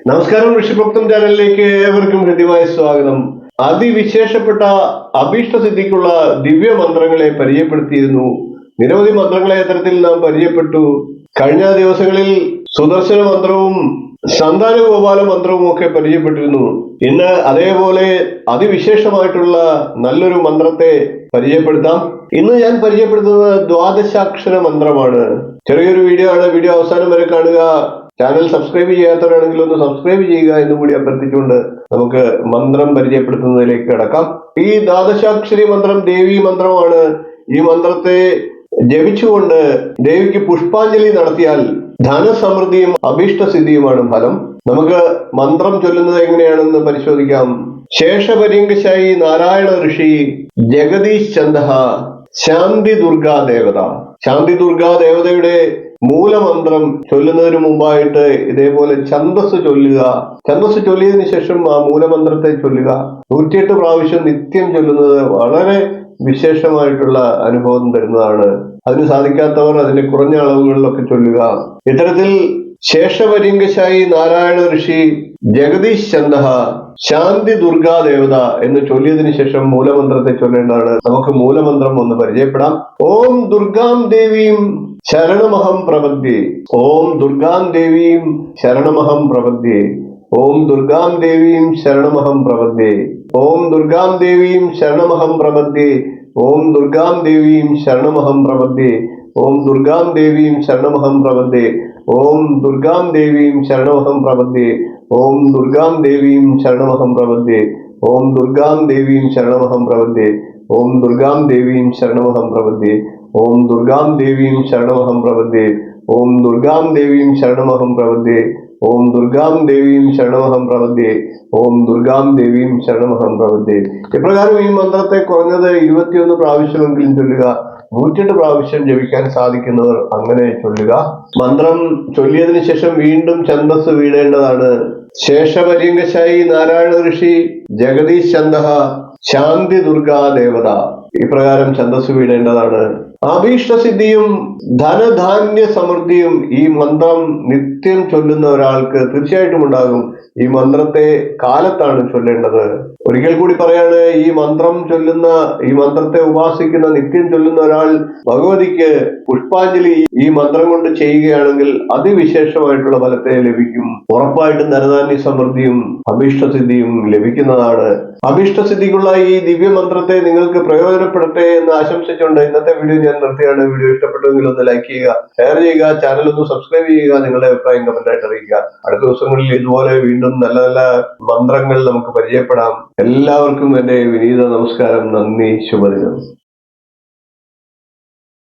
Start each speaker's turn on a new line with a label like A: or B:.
A: നമസ്കാരം, ഋഷിപ്രപ്തം ചാനലിലേക്ക് ഏവർക്കും ഹൃദ്യമായ സ്വാഗതം. അതിവിശേഷപ്പെട്ട അഭീഷ്ടസിദ്ധിക്കുള്ള ദിവ്യ മന്ത്രങ്ങളെ പരിചയപ്പെടുത്തിയിരുന്നു. നിരവധി മന്ത്രങ്ങളെ അത്തരത്തിൽ നാം പരിചയപ്പെട്ടു. കഴിഞ്ഞ ദിവസങ്ങളിൽ സുദർശന മന്ത്രവും സന്താന ഗോപാല മന്ത്രവും ഒക്കെ പരിചയപ്പെട്ടിരുന്നു. ഇന്ന് അതേപോലെ അതിവിശേഷമായിട്ടുള്ള നല്ലൊരു മന്ത്രത്തെ പരിചയപ്പെടുത്താം. ഇന്ന് ഞാൻ പരിചയപ്പെടുത്തുന്നത് ദ്വാദശാക്ഷര മന്ത്രമാണ്. ചെറിയൊരു വീഡിയോ ആണ്. വീഡിയോ അവസാനം വരെ കാണുക. ചാനൽ സബ്സ്ക്രൈബ് ചെയ്യാത്തവരാണെങ്കിൽ ഒന്ന് സബ്സ്ക്രൈബ് ചെയ്യുക എന്ന് കൂടി അഭ്യർത്ഥിച്ചുകൊണ്ട് നമുക്ക് മന്ത്രം പരിചയപ്പെടുത്തുന്നതിലേക്ക് കിടക്കാം. ഈ ദ്വാദശാക്ഷരി മന്ത്രം ദേവി മന്ത്രമാണ്. ഈ മന്ത്രത്തെ ജപിച്ചുകൊണ്ട് ദേവിക്ക് പുഷ്പാഞ്ജലി നടത്തിയാൽ ധനസമൃദ്ധിയും അഭീഷ്ടസിദ്ധിയുമാണ് ഫലം. നമുക്ക് മന്ത്രം ചൊല്ലുന്നത് എങ്ങനെയാണെന്ന് പരിശോധിക്കാം. ശേഷപര്യങ്കശായി നാരായണ ഋഷി ജഗദീശ് ചന്ദ ശാന്തി ദുർഗാ ദേവത. ശാന്തി ദുർഗാ ദേവതയുടെ മൂലമന്ത്രം ചൊല്ലുന്നതിന് മുമ്പായിട്ട് ഇതേപോലെ ഛന്ദസ് ചൊല്ലുക. ഛന്ദസ് ചൊല്ലിയതിനു ശേഷം ആ മൂലമന്ത്രത്തെ ചൊല്ലുക. 108 പ്രാവശ്യം നിത്യം ചൊല്ലുന്നത് വളരെ വിശേഷമായിട്ടുള്ള അനുഭവം തരുന്നതാണ്. അതിന് സാധിക്കാത്തവർ അതിന്റെ കുറഞ്ഞ അളവുകളിലൊക്കെ ചൊല്ലുക. ഇത്തരത്തിൽ ശേഷപര്യങ്കശായി നാരായണ ഋഷി ജഗദീശ് ചന്ദ ശാന്തി ദുർഗാ ദേവത എന്ന് ചൊല്ലിയതിനു ശേഷം മൂലമന്ത്രത്തെ ചൊല്ലേണ്ടതാണ്. നമുക്ക് മൂലമന്ത്രം ഒന്ന് പരിചയപ്പെടാം. ഓം ദുർഗാം ദേവീം ശരണമഹം പ്രപദ്യേ. ഓം ദുർഗാം ദേവീം ശരണമഹം പ്രപദ്യേ. ഓം ദുർഗാം ദേവീം ശരണമഹം പ്രപദ്യേ. ഓം ദുർഗാം ദേവീം ശരണമഹം പ്രപദ്യേ. ഓം ദുർഗാം ദേവീം ശരണമഹം പ്രപദ്യേ. ഓം ദുർഗാം ദേവീം ശരണമഹം പ്രപദ്യേ. ഓം ദുർഗാം ദേവീം ശരണമഹം പ്രപദ്യേ. ഓം ദുർഗാം ദേവീം ശരണമഹം പ്രപദ്യേ. ഓം ദുർഗാം ദേവീം ശരണമഹം പ്രപദ്യേ. ഓം ദുർഗാം ദേവീം ശരണമഹം പ്രപദ്യേ. ഓം ദുർഗാം ദേവീം ശരണമഹം പ്രപദ്യേ. ഓം ദുർഗാം ദേവീം ശരണമഹം പ്രപദ്യേ. ഓം ദുർഗാം ദേവീം ശരണമഹം പ്രപദ്യേ. ഓം ദുർഗാം ദേവീം ശരണമഹം പ്രപദ്യേ. ഇപ്രകാരം ഈ മന്ത്രത്തെ കുറഞ്ഞത് 21 പ്രാവശ്യമെങ്കിലും ചൊല്ലുക. 108 പ്രാവശ്യം ജപിക്കാൻ സാധിക്കുന്നവർ അങ്ങനെ ചൊല്ലുക. മന്ത്രം ചൊല്ലിയതിനു ശേഷം വീണ്ടും ഛന്ദസ് വീടേണ്ടതാണ്. ശേഷപര്യങ്കശായി നാരായണ ഋഷി ജഗദീശ് ചന്ദ ശാന്തി ദുർഗാ ദേവത. ഇപ്രകാരം ഛന്ദസ് വീടേണ്ടതാണ്. അഭീഷ്ടസിദ്ധിയും ധനധാന്യ സമൃദ്ധിയും ഈ മന്ത്രം നിത്യം ചൊല്ലുന്ന ഒരാൾക്ക് തീർച്ചയായിട്ടും ഉണ്ടാകും. ഈ മന്ത്രത്തെ കാലത്താണ് ചൊല്ലേണ്ടത്. ഒരിക്കൽ കൂടി പറയാണ്, ഈ മന്ത്രത്തെ ഉപാസിക്കുന്ന നിത്യം ചൊല്ലുന്ന ഒരാൾ ഭഗവതിക്ക് പുഷ്പാഞ്ജലി ഈ മന്ത്രം കൊണ്ട് ചെയ്യുകയാണെങ്കിൽ അതിവിശേഷമായിട്ടുള്ള ഫലത്തെ ലഭിക്കും. ഉറപ്പായിട്ടും ധനധാന്യ സമൃദ്ധിയും അഭീഷ്ടസിദ്ധിയും ലഭിക്കുന്നതാണ്. അഭീഷ്ടസിദ്ധിക്കുള്ള ഈ ദിവ്യമന്ത്രത്തെ നിങ്ങൾക്ക് പ്രയോജനപ്പെടട്ടെ എന്ന് ആശംസിച്ചുകൊണ്ട് ഇന്നത്തെ വീഡിയോ ഞാൻ നിർത്തിയാണ്. വീഡിയോ ഇഷ്ടപ്പെട്ടുവെങ്കിൽ ഒന്ന് ലൈക്ക് ചെയ്യുക, ഷെയർ ചെയ്യുക, ചാനൽ ഒന്ന് സബ്സ്ക്രൈബ് ചെയ്യുക, നിങ്ങളുടെ അഭിപ്രായം കമന്റായിട്ട് അറിയിക്കുക. അടുത്ത ദിവസങ്ങളിൽ ഇതുപോലെ വീണ്ടും നല്ല നല്ല മന്ത്രങ്ങൾ നമുക്ക് പരിചയപ്പെടാം. എല്ലാവർക്കും എന്റെ വിനീത നമസ്കാരം. നന്ദി. ശുഭദിനം.